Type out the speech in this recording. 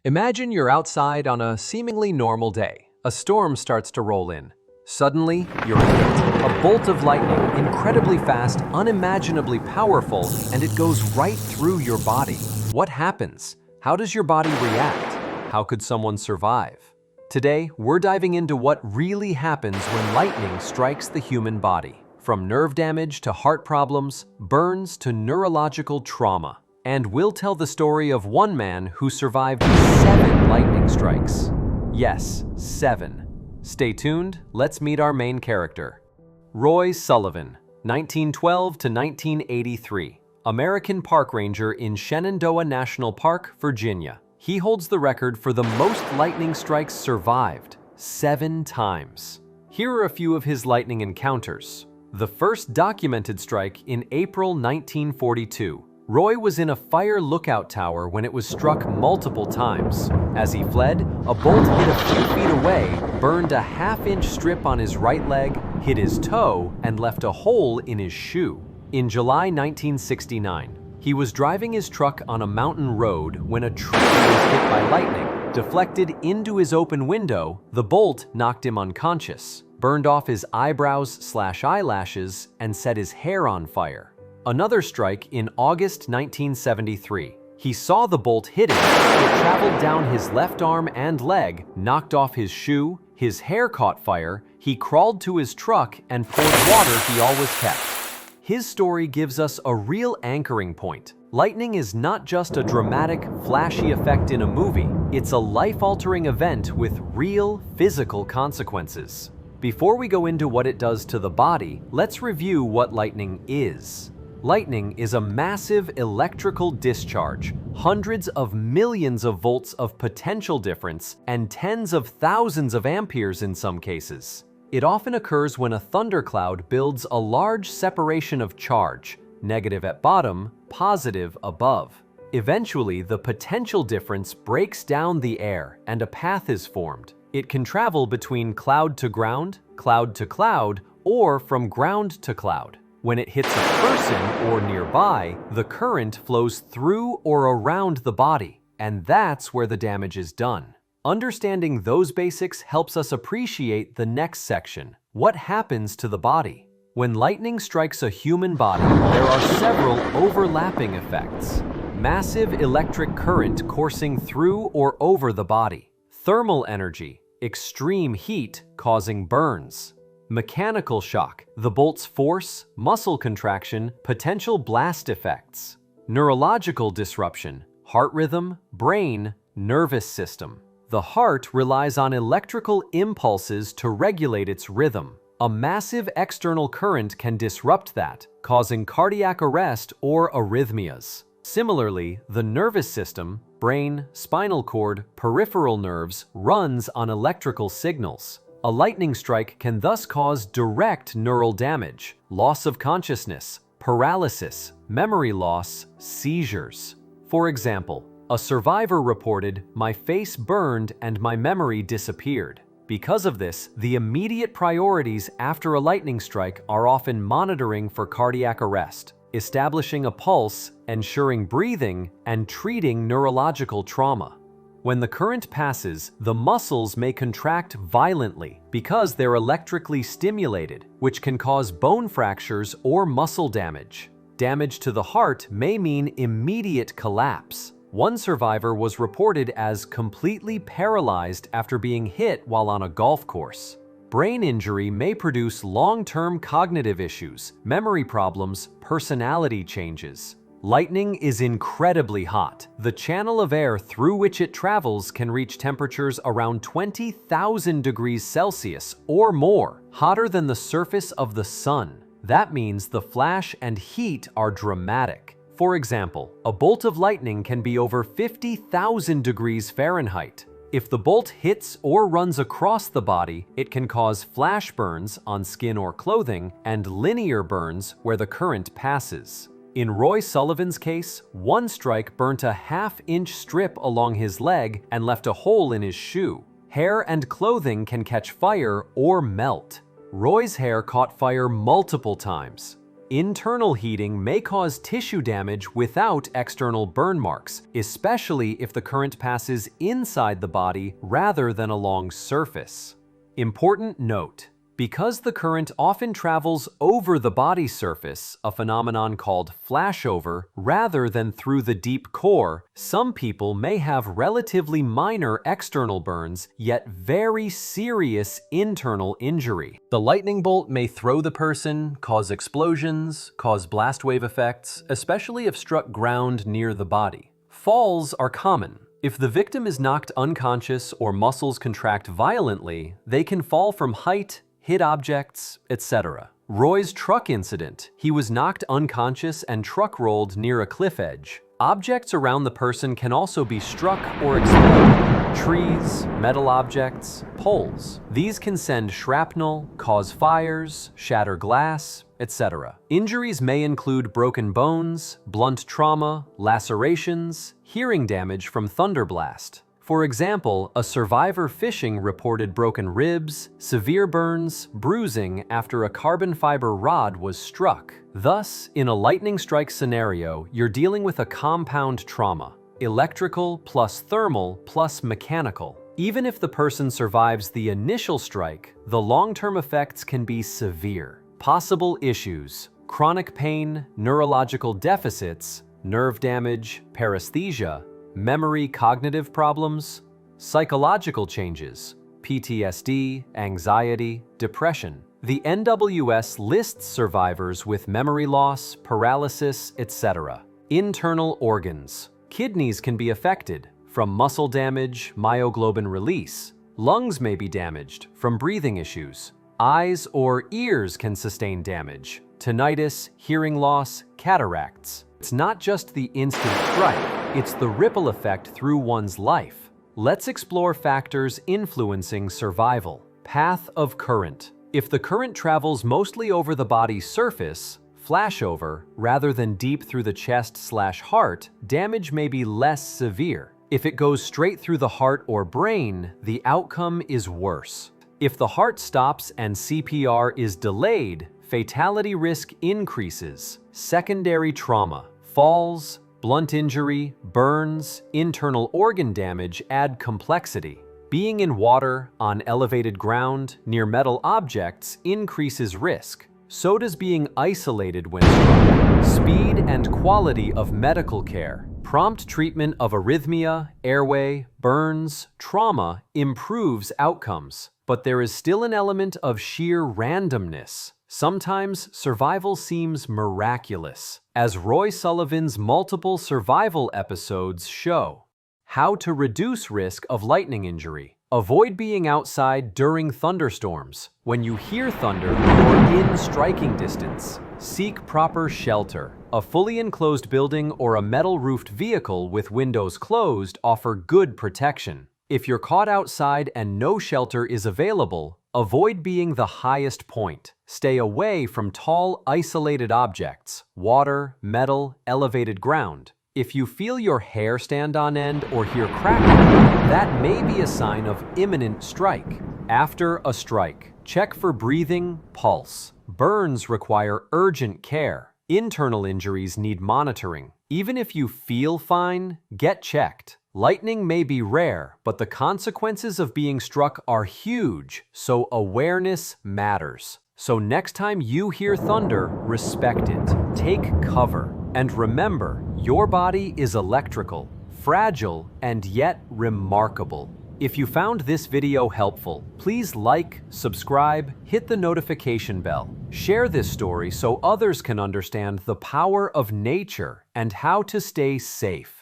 Imagine you're outside on a seemingly normal day. A storm starts to roll in. Suddenly, you're hit. A bolt of lightning, incredibly fast, unimaginably powerful, and it goes right through your body. What happens? How does your body react? How could someone survive? Today, we're diving into what really happens when lightning strikes the human body. From nerve damage to heart problems, burns to neurological trauma. And we'll tell the story of one man who survived 7 lightning strikes. Yes, 7. Stay tuned, let's meet our main character. Roy Sullivan, 1912 to 1983, American park ranger in Shenandoah National Park, Virginia. He holds the record for the most lightning strikes survived, 7 times. Here are a few of his lightning encounters. The first documented strike in April 1942. Roy was in a fire lookout tower when it was struck multiple times. As he fled, a bolt hit a few feet away, burned a half-inch strip on his right leg, hit his toe, and left a hole in his shoe. In July 1969, he was driving his truck on a mountain road when a tree was hit by lightning. Deflected into his open window, the bolt knocked him unconscious, burned off his eyebrows/eyelashes, and set his hair on fire. Another strike in August 1973. He saw the bolt hit him. It traveled down his left arm and leg, knocked off his shoe, his hair caught fire, he crawled to his truck and poured water he always kept. His story gives us a real anchoring point. Lightning is not just a dramatic, flashy effect in a movie. It's a life-altering event with real, physical consequences. Before we go into what it does to the body, let's review what lightning is. Lightning is a massive electrical discharge, hundreds of millions of volts of potential difference, and tens of thousands of amperes in some cases. It often occurs when a thundercloud builds a large separation of charge, negative at bottom, positive above. Eventually, the potential difference breaks down the air and a path is formed. It can travel between cloud to ground, cloud to cloud, or from ground to cloud. When it hits a person or nearby, the current flows through or around the body, and that's where the damage is done. Understanding those basics helps us appreciate the next section. What happens to the body? When lightning strikes a human body, there are several overlapping effects. Massive electric current coursing through or over the body. Thermal energy, extreme heat causing burns. Mechanical shock, the bolt's force, muscle contraction, potential blast effects. Neurological disruption, heart rhythm, brain, nervous system. The heart relies on electrical impulses to regulate its rhythm. A massive external current can disrupt that, causing cardiac arrest or arrhythmias. Similarly, the nervous system, brain, spinal cord, peripheral nerves, runs on electrical signals. A lightning strike can thus cause direct neural damage, loss of consciousness, paralysis, memory loss, seizures. For example, a survivor reported, "My face burned and my memory disappeared." Because of this, the immediate priorities after a lightning strike are often monitoring for cardiac arrest, establishing a pulse, ensuring breathing, and treating neurological trauma. When the current passes, the muscles may contract violently because they're electrically stimulated, which can cause bone fractures or muscle damage. Damage to the heart may mean immediate collapse. One survivor was reported as completely paralyzed after being hit while on a golf course. Brain injury may produce long-term cognitive issues, memory problems, personality changes. Lightning is incredibly hot. The channel of air through which it travels can reach temperatures around 20,000 degrees Celsius or more, hotter than the surface of the sun. That means the flash and heat are dramatic. For example, a bolt of lightning can be over 50,000 degrees Fahrenheit. If the bolt hits or runs across the body, it can cause flash burns on skin or clothing and linear burns where the current passes. In Roy Sullivan's case, one strike burnt a half-inch strip along his leg and left a hole in his shoe. Hair and clothing can catch fire or melt. Roy's hair caught fire multiple times. Internal heating may cause tissue damage without external burn marks, especially if the current passes inside the body rather than along surface. Important note: because the current often travels over the body surface, a phenomenon called flashover, rather than through the deep core, some people may have relatively minor external burns, yet very serious internal injury. The lightning bolt may throw the person, cause explosions, cause blast wave effects, especially if struck ground near the body. Falls are common. If the victim is knocked unconscious or muscles contract violently, they can fall from height, hit objects, etc. Roy's truck incident: he was knocked unconscious and truck rolled near a cliff edge. Objects around the person can also be struck or explode. Trees, metal objects, poles. These can send shrapnel, cause fires, shatter glass, etc. Injuries may include broken bones, blunt trauma, lacerations, hearing damage from thunderblast. For example, a survivor fishing reported broken ribs, severe burns, bruising after a carbon fiber rod was struck. Thus, in a lightning strike scenario, you're dealing with a compound trauma: electrical plus thermal plus mechanical. Even if the person survives the initial strike, the long-term effects can be severe. Possible issues: chronic pain, neurological deficits, nerve damage, paresthesia, memory cognitive problems, psychological changes, PTSD, anxiety, depression. The NWS lists survivors with memory loss, paralysis, etc. Internal organs. Kidneys can be affected from muscle damage, myoglobin release. Lungs may be damaged from breathing issues. Eyes or ears can sustain damage: tinnitus, hearing loss, cataracts. It's not just the instant strike, it's the ripple effect through one's life. Let's explore factors influencing survival. Path of current. If the current travels mostly over the body's surface, flashover, rather than deep through the chest/heart, damage may be less severe. If it goes straight through the heart or brain, the outcome is worse. If the heart stops and CPR is delayed, fatality risk increases. Secondary trauma. Falls, blunt injury, burns, internal organ damage add complexity. Being in water, on elevated ground, near metal objects increases risk. So does being isolated when struck. Speed and quality of medical care. Prompt treatment of arrhythmia, airway, burns, trauma improves outcomes. But there is still an element of sheer randomness. Sometimes survival seems miraculous, as Roy Sullivan's multiple survival episodes show. How to reduce risk of lightning injury. Avoid being outside during thunderstorms. When you hear thunder, you're in striking distance. Seek proper shelter. A fully enclosed building or a metal-roofed vehicle with windows closed offer good protection. If you're caught outside and no shelter is available, avoid being the highest point. Stay away from tall, isolated objects, water, metal, elevated ground. If you feel your hair stand on end or hear crackling, that may be a sign of imminent strike. After a strike, check for breathing, pulse. Burns require urgent care. Internal injuries need monitoring. Even if you feel fine, get checked. Lightning may be rare, but the consequences of being struck are huge, so awareness matters. So next time you hear thunder, respect it. Take cover. And remember, your body is electrical, fragile, and yet remarkable. If you found this video helpful, please like, subscribe, hit the notification bell. Share this story so others can understand the power of nature and how to stay safe.